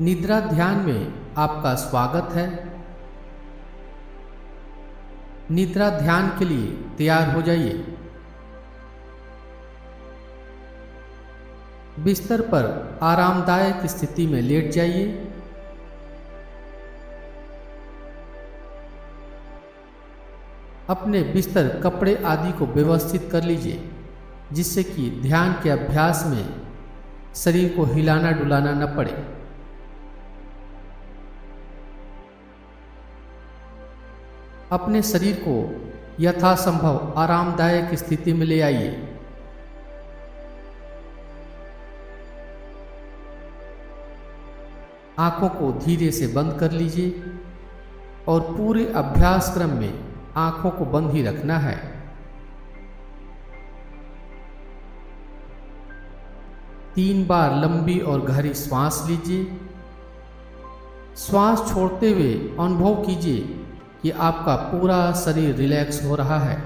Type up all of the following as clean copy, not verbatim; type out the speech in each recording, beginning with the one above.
निद्रा ध्यान में आपका स्वागत है। निद्रा ध्यान के लिए तैयार हो जाइए। बिस्तर पर आरामदायक स्थिति में लेट जाइए। अपने बिस्तर कपड़े आदि को व्यवस्थित कर लीजिए, जिससे कि ध्यान के अभ्यास में शरीर को हिलाना डुलाना न पड़े। अपने शरीर को यथासंभव आरामदायक स्थिति में ले आइए। आंखों को धीरे से बंद कर लीजिए और पूरे अभ्यास क्रम में आंखों को बंद ही रखना है। तीन बार लंबी और गहरी श्वास लीजिए। श्वास छोड़ते हुए अनुभव कीजिए कि आपका पूरा शरीर रिलैक्स हो रहा है।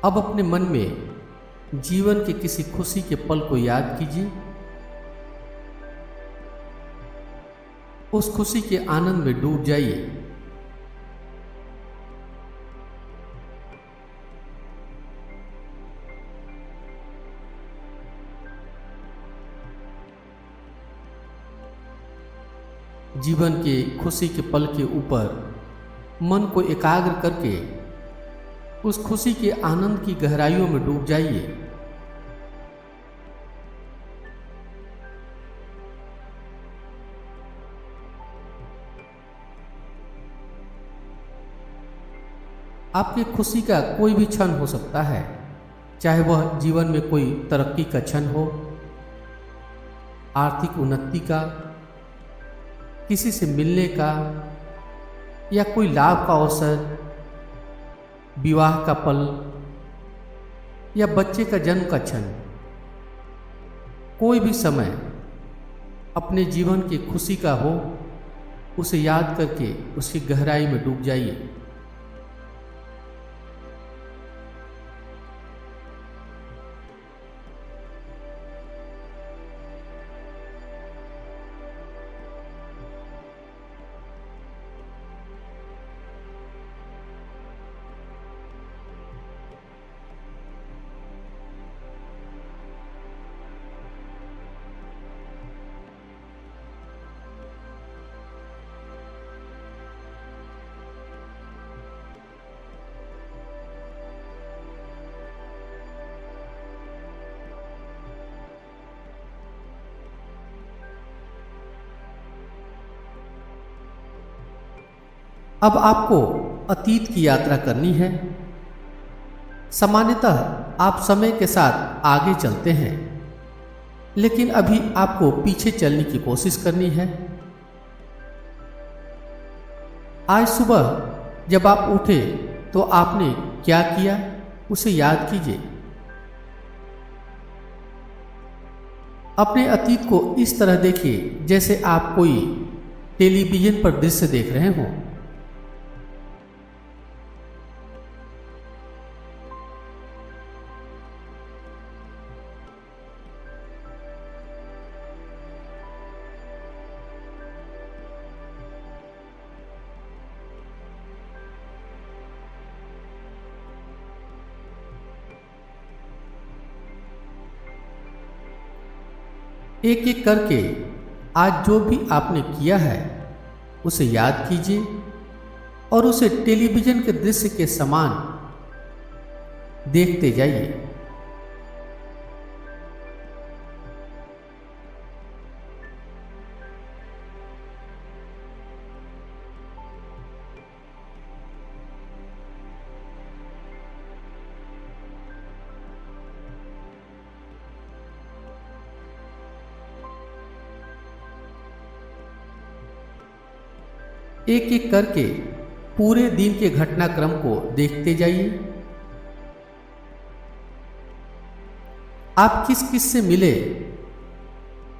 अब अपने मन में जीवन के किसी खुशी के पल को याद कीजिए। उस खुशी के आनंद में डूब जाइए। जीवन के खुशी के पल के ऊपर मन को एकाग्र करके उस खुशी के आनंद की गहराइयों में डूब जाइए। आपकी खुशी का कोई भी क्षण हो सकता है, चाहे वह जीवन में कोई तरक्की का क्षण हो, आर्थिक उन्नति का, किसी से मिलने का, या कोई लाभ का अवसर, विवाह का पल या बच्चे का जन्म का क्षण। कोई भी समय अपने जीवन की खुशी का हो, उसे याद करके उसकी गहराई में डूब जाइए। अब आपको अतीत की यात्रा करनी है। सामान्यतः आप समय के साथ आगे चलते हैं, लेकिन अभी आपको पीछे चलने की कोशिश करनी है। आज सुबह जब आप उठे तो आपने क्या किया, उसे याद कीजिए। अपने अतीत को इस तरह देखिए जैसे आप कोई टेलीविजन पर दृश्य देख रहे हों। एक एक करके आज जो भी आपने किया है उसे याद कीजिए और उसे टेलीविजन के दृश्य के समान देखते जाइए। एक एक करके पूरे दिन के घटनाक्रम को देखते जाइए। आप किस किस से मिले,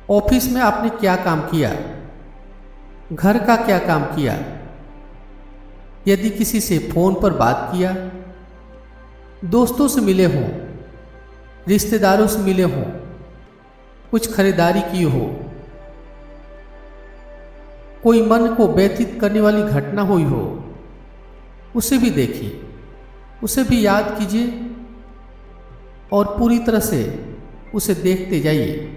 ऑफिस में आपने क्या काम किया, घर का क्या काम किया, यदि किसी से फोन पर बात किया, दोस्तों से मिले हों, रिश्तेदारों से मिले हों, कुछ खरीदारी की हो, कोई मन को व्यथित करने वाली घटना हुई हो, उसे भी देखिए, उसे भी याद कीजिए और पूरी तरह से उसे देखते जाइए।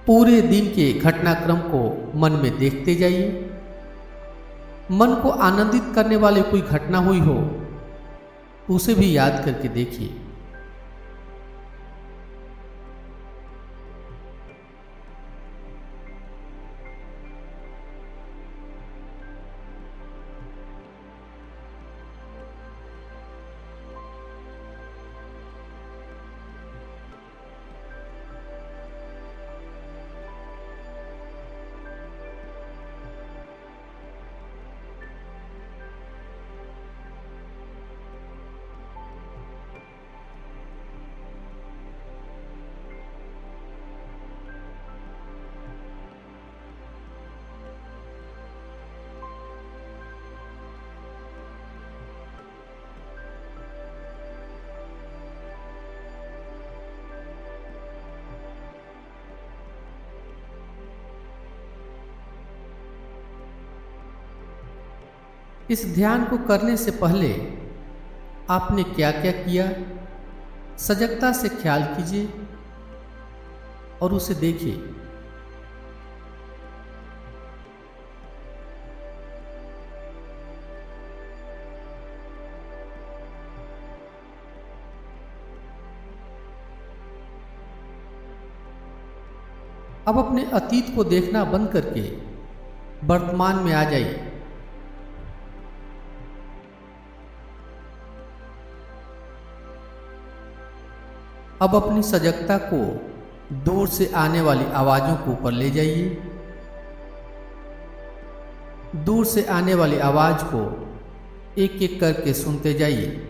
पूरे दिन के घटनाक्रम को मन में देखते जाइए। मन को आनंदित करने वाली कोई घटना हुई हो, उसे भी याद करके देखिए। इस ध्यान को करने से पहले आपने क्या क्या किया, सजगता से ख्याल कीजिए और उसे देखिए। अब अपने अतीत को देखना बंद करके वर्तमान में आ जाइए। अब अपनी सजगता को दूर से आने वाली आवाजों को ऊपर ले जाइए। दूर से आने वाली आवाज को एक एक करके सुनते जाइए।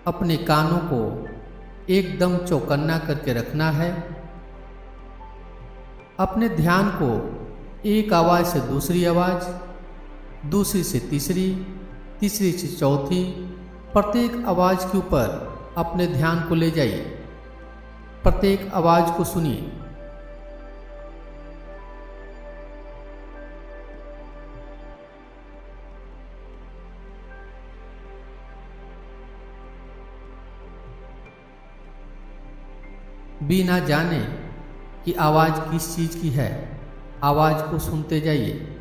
अपने कानों को एकदम चौकन्ना करके रखना है। अपने ध्यान को एक आवाज़ से दूसरी आवाज़, दूसरी से तीसरी, तीसरी से चौथी, प्रत्येक आवाज़ के ऊपर अपने ध्यान को ले जाइए। प्रत्येक आवाज़ को सुनिए। बिना जाने कि आवाज़ किस चीज़ की है, आवाज़ को सुनते जाइए।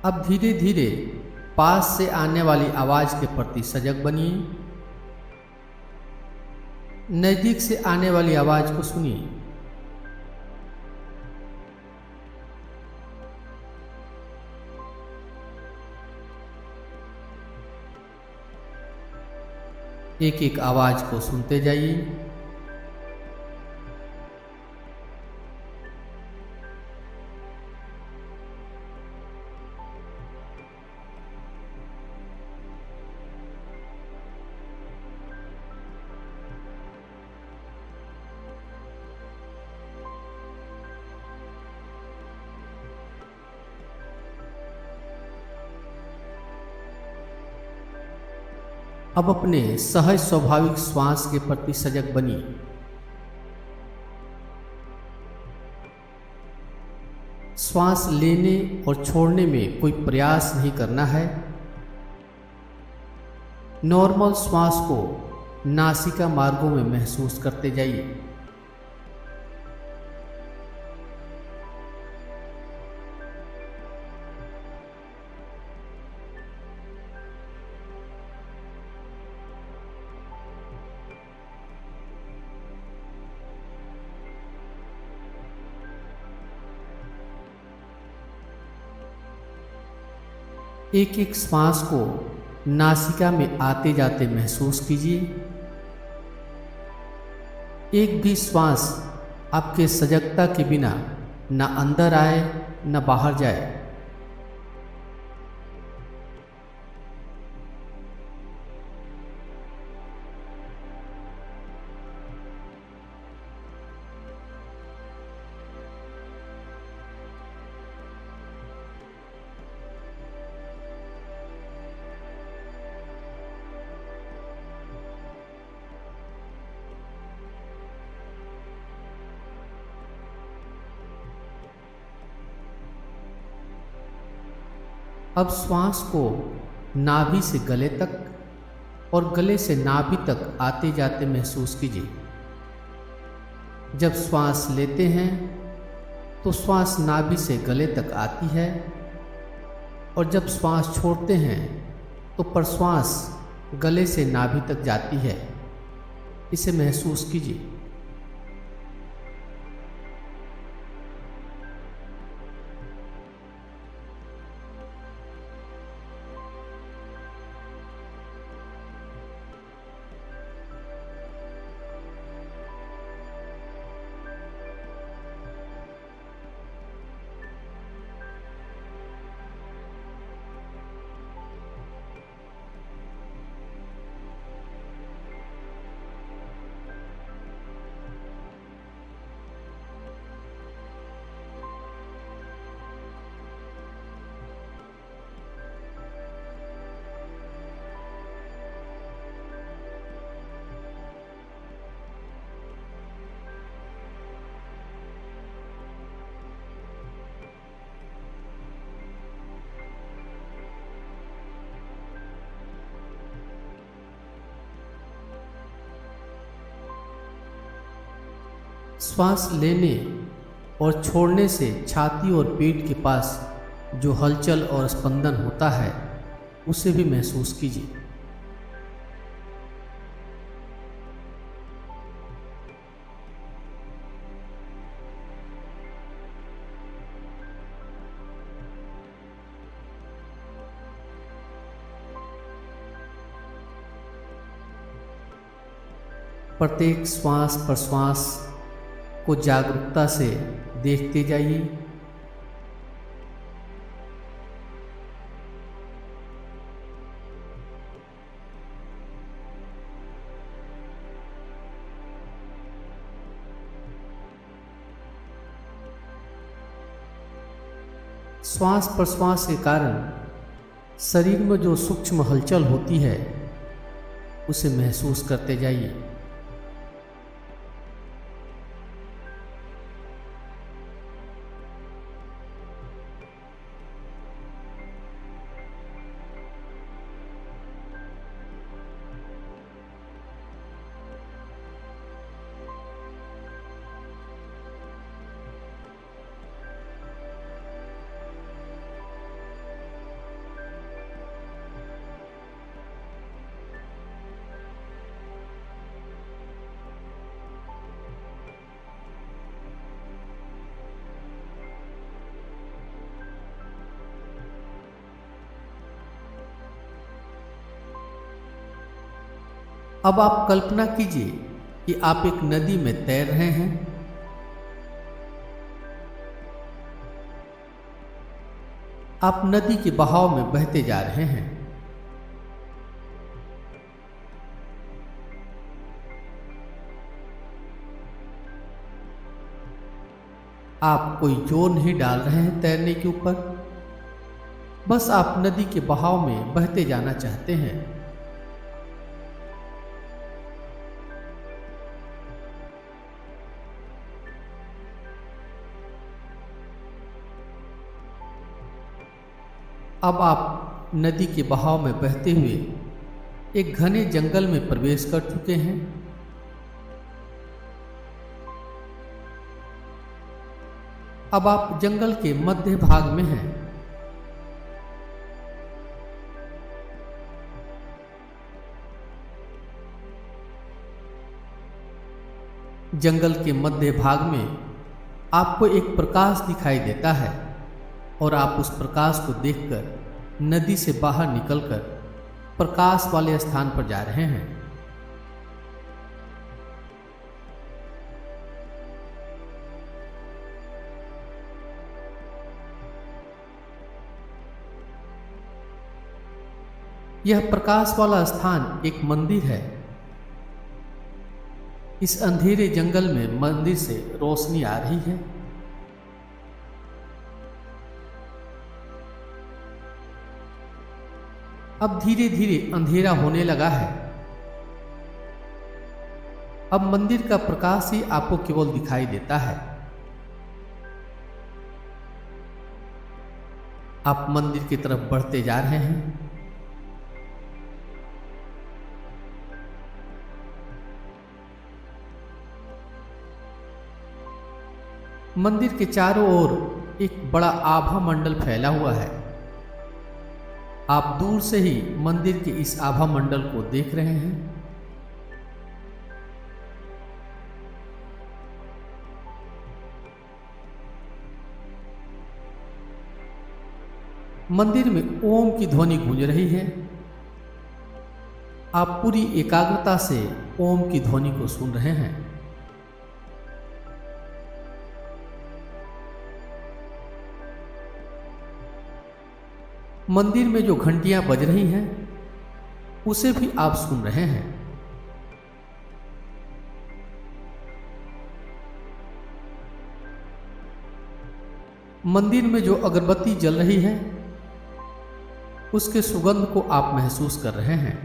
अब धीरे धीरे पास से आने वाली आवाज के प्रति सजग बनिए। नजदीक से आने वाली आवाज को सुनिए। एक एक आवाज को सुनते जाइए। अब अपने सहज स्वाभाविक श्वास के प्रति सजग बनिए। श्वास लेने और छोड़ने में कोई प्रयास नहीं करना है। नॉर्मल श्वास को नासिका मार्गों में महसूस करते जाइए। एक एक श्वास को नासिका में आते जाते महसूस कीजिए। एक भी श्वास आपके सजगता के बिना न अंदर आए न बाहर जाए। अब श्वास को नाभि से गले तक और गले से नाभि तक आते जाते महसूस कीजिए। जब श्वास लेते हैं तो श्वास नाभि से गले तक आती है और जब श्वास छोड़ते हैं तो प्रश्वास गले से नाभि तक जाती है। इसे महसूस कीजिए। श्वास लेने और छोड़ने से छाती और पेट के पास जो हलचल और स्पंदन होता है उसे भी महसूस कीजिए। प्रत्येक श्वास प्रश्वास को जागरूकता से देखते जाइए। श्वास प्रश्वास के कारण शरीर में जो सूक्ष्म हलचल होती है उसे महसूस करते जाइए। अब आप कल्पना कीजिए कि आप एक नदी में तैर रहे हैं। आप नदी के बहाव में बहते जा रहे हैं। आप कोई जोर नहीं डाल रहे हैं तैरने के ऊपर, बस आप नदी के बहाव में बहते जाना चाहते हैं। अब आप नदी के बहाव में बहते हुए एक घने जंगल में प्रवेश कर चुके हैं। अब आप जंगल के मध्य भाग में हैं। जंगल के मध्य भाग में आपको एक प्रकाश दिखाई देता है और आप उस प्रकाश को देखकर नदी से बाहर निकलकर प्रकाश वाले स्थान पर जा रहे हैं। यह प्रकाश वाला स्थान एक मंदिर है। इस अंधेरे जंगल में मंदिर से रोशनी आ रही है। अब धीरे धीरे अंधेरा होने लगा है। अब मंदिर का प्रकाश ही आपको केवल दिखाई देता है। आप मंदिर की तरफ बढ़ते जा रहे हैं। मंदिर के चारों ओर एक बड़ा आभा मंडल फैला हुआ है। आप दूर से ही मंदिर के इस आभा मंडल को देख रहे हैं। मंदिर में ओम की ध्वनि गूंज रही है। आप पूरी एकाग्रता से ओम की ध्वनि को सुन रहे हैं। मंदिर में जो घंटियां बज रही हैं उसे भी आप सुन रहे हैं। मंदिर में जो अगरबत्ती जल रही है उसके सुगंध को आप महसूस कर रहे हैं।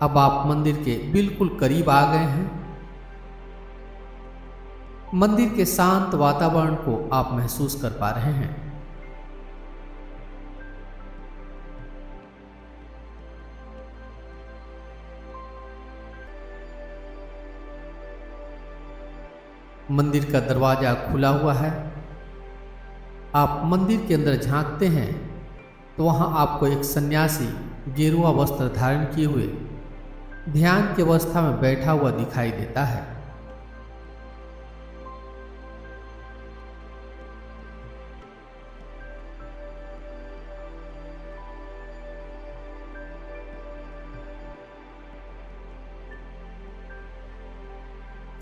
अब आप मंदिर के बिल्कुल करीब आ गए हैं। मंदिर के शांत वातावरण को आप महसूस कर पा रहे हैं। मंदिर का दरवाजा खुला हुआ है। आप मंदिर के अंदर झांकते हैं तो वहां आपको एक सन्यासी गेरुआ वस्त्र धारण किए हुए ध्यान की अवस्था में बैठा हुआ दिखाई देता है।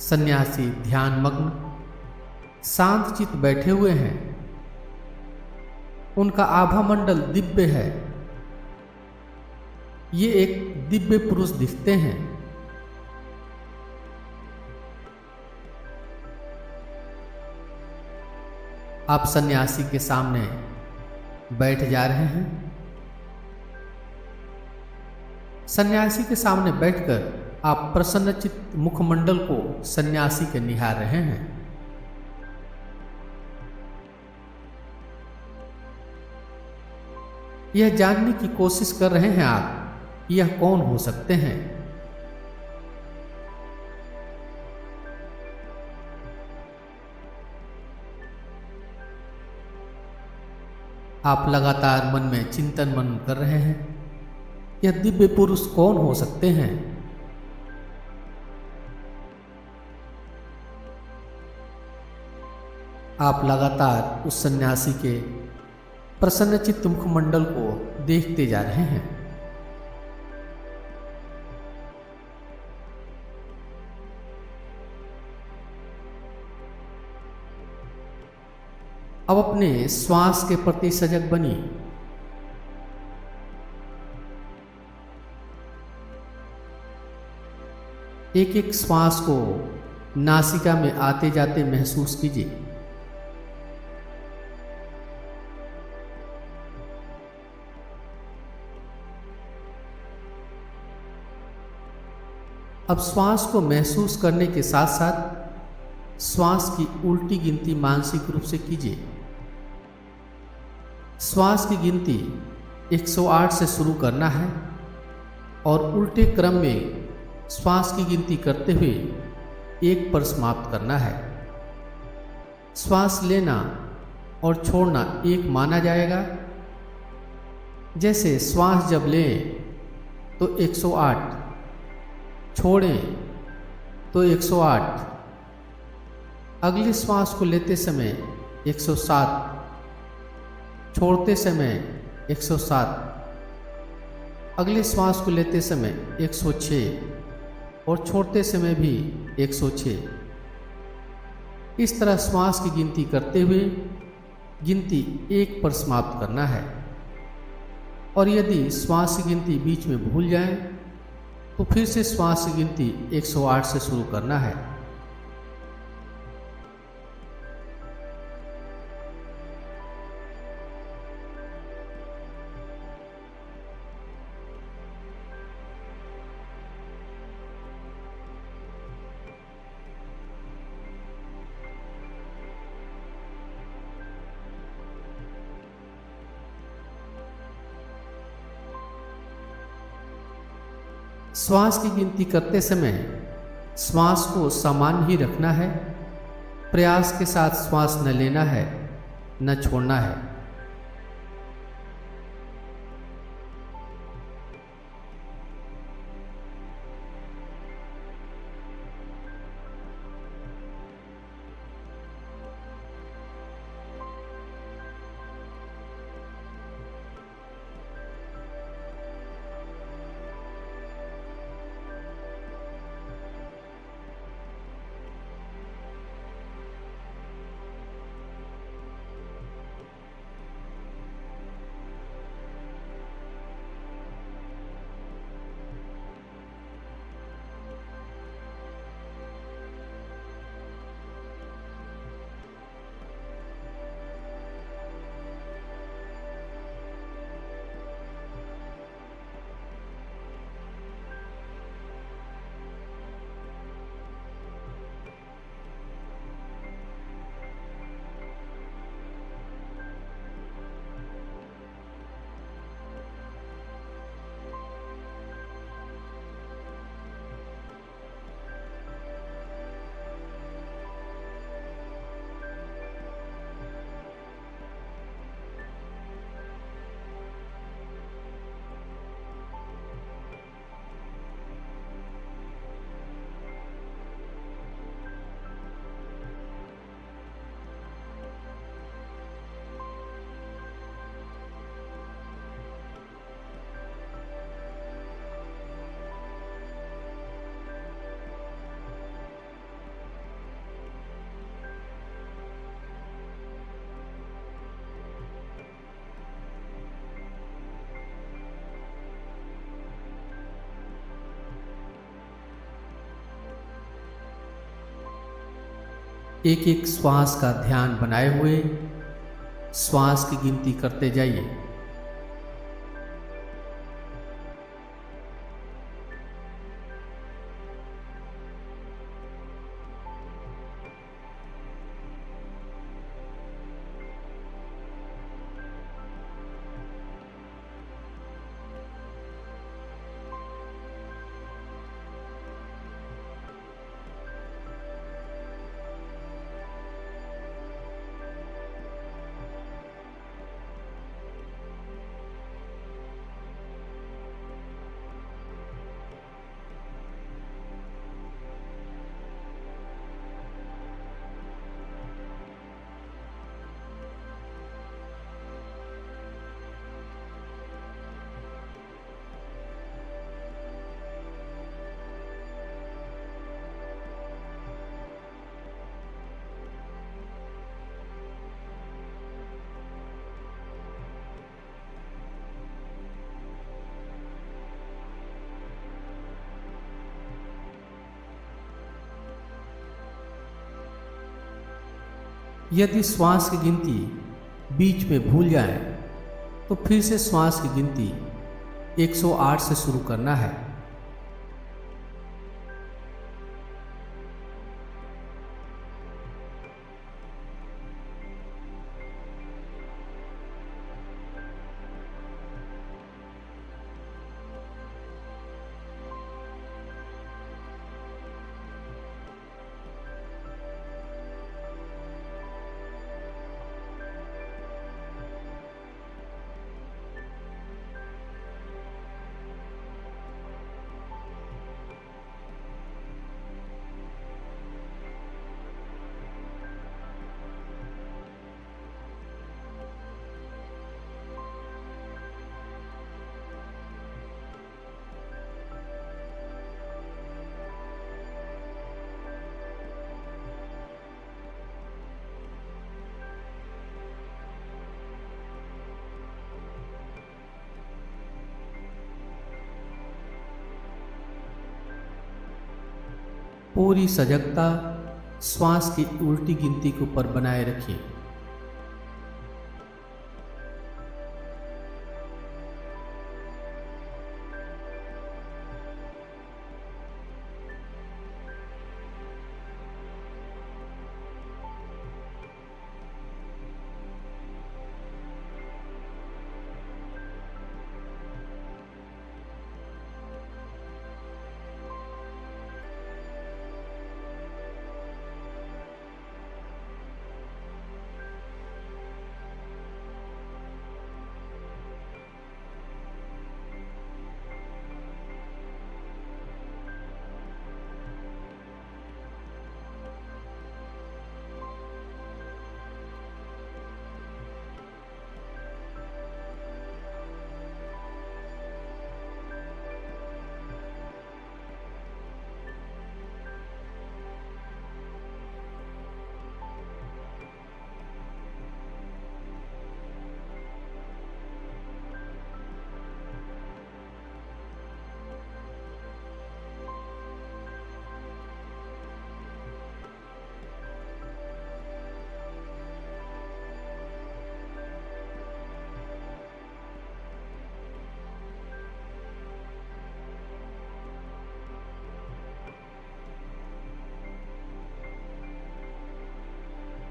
सन्यासी ध्यान मग्न शांत चित बैठे हुए हैं। उनका आभा मंडल दिव्य है। ये एक दिव्य पुरुष दिखते हैं। आप सन्यासी के सामने बैठ जा रहे हैं। सन्यासी के सामने बैठकर आप प्रसन्नचित मुखमंडल को सन्यासी के निहार रहे हैं। यह जानने की कोशिश कर रहे हैं आप यह कौन हो सकते हैं। आप लगातार मन में चिंतन मनन कर रहे हैं यह दिव्य पुरुष कौन हो सकते हैं। आप लगातार उस सन्यासी के प्रसन्नचित्त मुखमंडल को देखते जा रहे हैं। अब अपने श्वास के प्रति सजग बनिए। एक एक श्वास को नासिका में आते जाते महसूस कीजिए। अब श्वास को महसूस करने के साथ साथ श्वास की उल्टी गिनती मानसिक रूप से कीजिए। श्वास की गिनती 108 से शुरू करना है और उल्टे क्रम में श्वास की गिनती करते हुए 1 पर समाप्त करना है। श्वास लेना और छोड़ना 1 माना जाएगा। जैसे श्वास जब लें तो 108, छोड़ें तो 108, अगली श्वास को लेते समय 107, छोड़ते समय 107, अगली श्वास को लेते समय 106 और छोड़ते समय भी 106। इस तरह श्वास की गिनती करते हुए गिनती 1 पर समाप्त करना है। और यदि श्वास की गिनती बीच में भूल जाए तो फिर से श्वास की गिनती 108 से शुरू करना है। श्वास की गिनती करते समय श्वास को सामान्य ही रखना है। प्रयास के साथ श्वास न लेना है, न छोड़ना है। एक एक श्वास का ध्यान बनाए हुए श्वास की गिनती करते जाइए। यदि श्वास की गिनती बीच में भूल जाए तो फिर से श्वास की गिनती 108 से शुरू करना है। पूरी सजगता श्वास की उल्टी गिनती के ऊपर बनाए रखिए।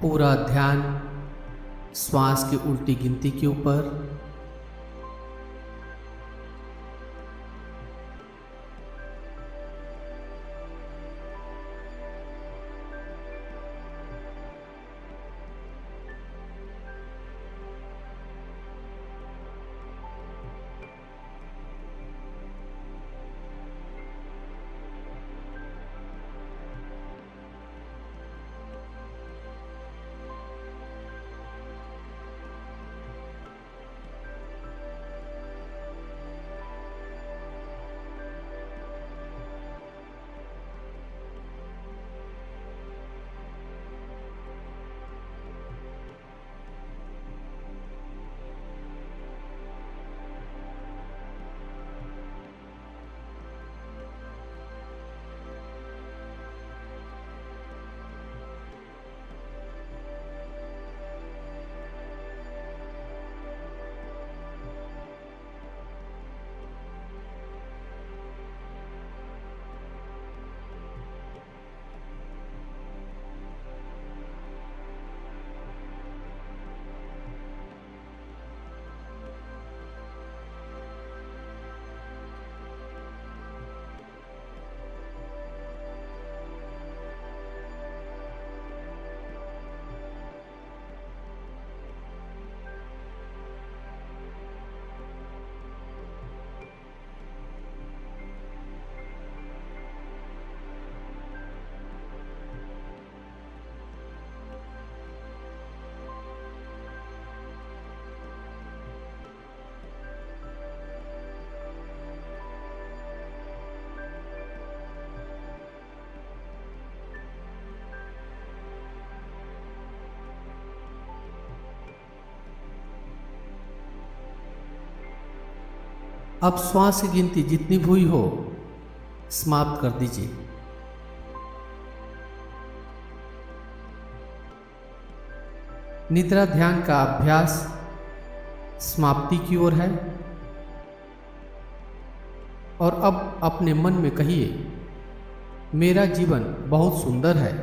पूरा ध्यान श्वास की उल्टी गिनती के ऊपर। अब श्वास की गिनती जितनी हुई हो समाप्त कर दीजिए। निद्रा ध्यान का अभ्यास समाप्ति की ओर है और अब अपने मन में कहिए, मेरा जीवन बहुत सुंदर है,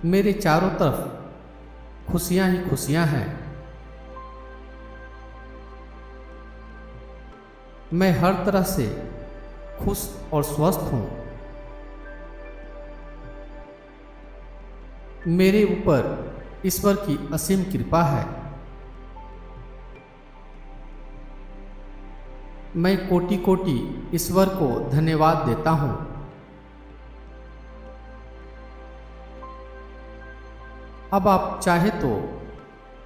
मेरे चारों तरफ खुशियां ही खुशियां हैं, मैं हर तरह से खुश और स्वस्थ हूं, मेरे ऊपर ईश्वर की असीम कृपा है, मैं कोटि कोटि ईश्वर को धन्यवाद देता हूं। अब आप चाहे तो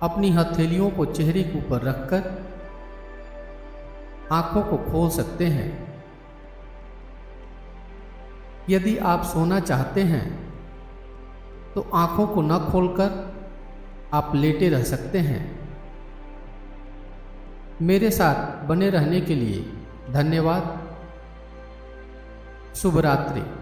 अपनी हथेलियों को चेहरे के ऊपर रखकर आंखों को खोल सकते हैं। यदि आप सोना चाहते हैं तो आंखों को न खोलकर आप लेटे रह सकते हैं। मेरे साथ बने रहने के लिए धन्यवाद। शुभ रात्रि।